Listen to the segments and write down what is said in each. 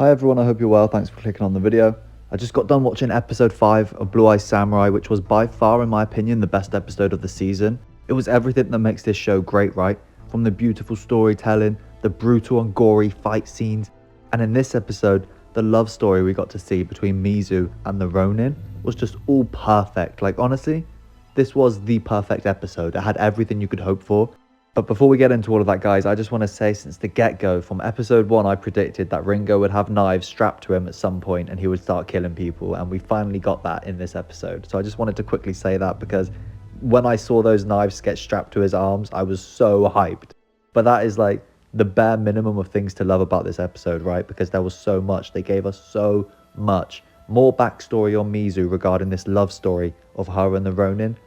Hi everyone, I hope you're well. Thanks for clicking on the video. I just got done watching episode 5 of Blue Eye Samurai, which was by far, in my opinion, the best episode of the season. It was everything that makes this show great, right? From the beautiful storytelling, the brutal and gory fight scenes, and in this episode, the love story we got to see between Mizu and the Ronin was just all perfect. Like, honestly, this was the perfect episode. It had everything you could hope for. But before we get into all of that, guys, I just want to say, since the get-go, from episode 1, I predicted that Ringo would have knives strapped to him at some point and he would start killing people, and we finally got that in this episode. So I just wanted to quickly say that, because when I saw those knives get strapped to his arms, I was so hyped. But that is like the bare minimum of things to love about this episode, right? Because there was so much. They gave us so much. More backstory on Mizu regarding this love story of her and the Ronin.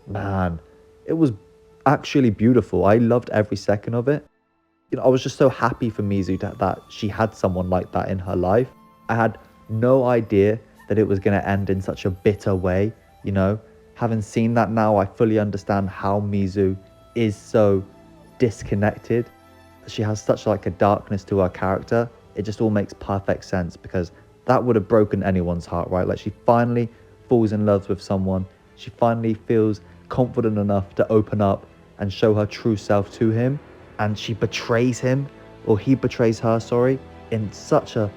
Man, it was actually beautiful. I loved every second of it. You know, I was just so happy for Mizu that she had someone like that in her life. I had no idea that it was going to end in such a bitter way. You know, having seen that now, I fully understand how Mizu is so disconnected. She has such like a darkness to her character. It just all makes perfect sense, because that would have broken anyone's heart, right? Like, she finally falls in love with someone. She finally feels confident enough to open up and show her true self to him, and she betrays him, or he betrays her, sorry, in such a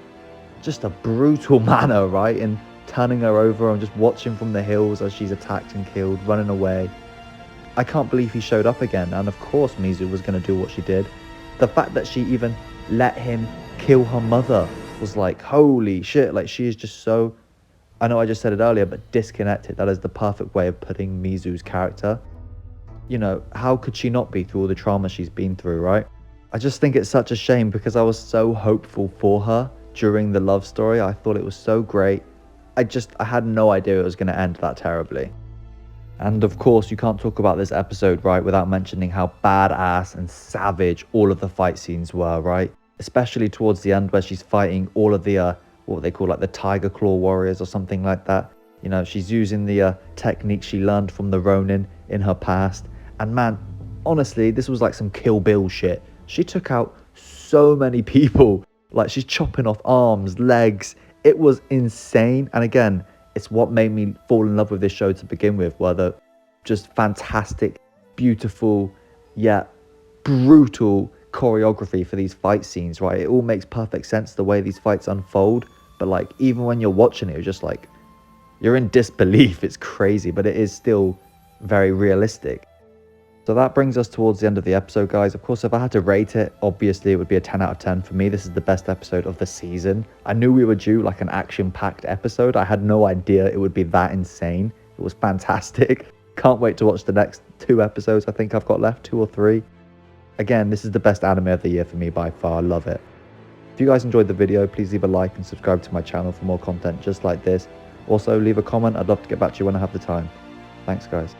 just a brutal manner, right? In turning her over and just watching from the hills as she's attacked and killed, running away. I can't believe he showed up again, and of course Mizu was going to do what she did. The fact that she even let him kill her mother was like, holy shit. Like, she is just so, I know I just said it earlier, but disconnected. That is the perfect way of putting Mizu's character. You know, how could she not be through all the trauma she's been through, right? I just think it's such a shame, because I was so hopeful for her during the love story. I thought it was so great. I had no idea it was going to end that terribly. And of course, you can't talk about this episode, right, without mentioning how badass and savage all of the fight scenes were, right? Especially towards the end, where she's fighting all of the, what they call like the Tiger Claw warriors or something like that. You know, she's using the technique she learned from the Ronin in her past. And man, honestly, this was like some Kill Bill shit. She took out so many people. Like, she's chopping off arms, legs. It was insane. And again, it's what made me fall in love with this show to begin with, were the just fantastic, beautiful, yet brutal choreography for these fight scenes, right? It all makes perfect sense the way these fights unfold. But like, even when you're watching it, it's just like, you're in disbelief. It's crazy, but it is still very realistic. So that brings us towards the end of the episode, guys. Of course, if I had to rate it, obviously it would be a 10 out of 10. For me, this is the best episode of the season. I knew we were due like an action-packed episode. I had no idea it would be that insane. It was fantastic. Can't wait to watch the next 2 episodes I think I've got left, 2 or 3. Again, this is the best anime of the year for me by far. I love it. If you guys enjoyed the video, please leave a like and subscribe to my channel for more content just like this. Also, leave a comment. I'd love to get back to you when I have the time. Thanks, guys.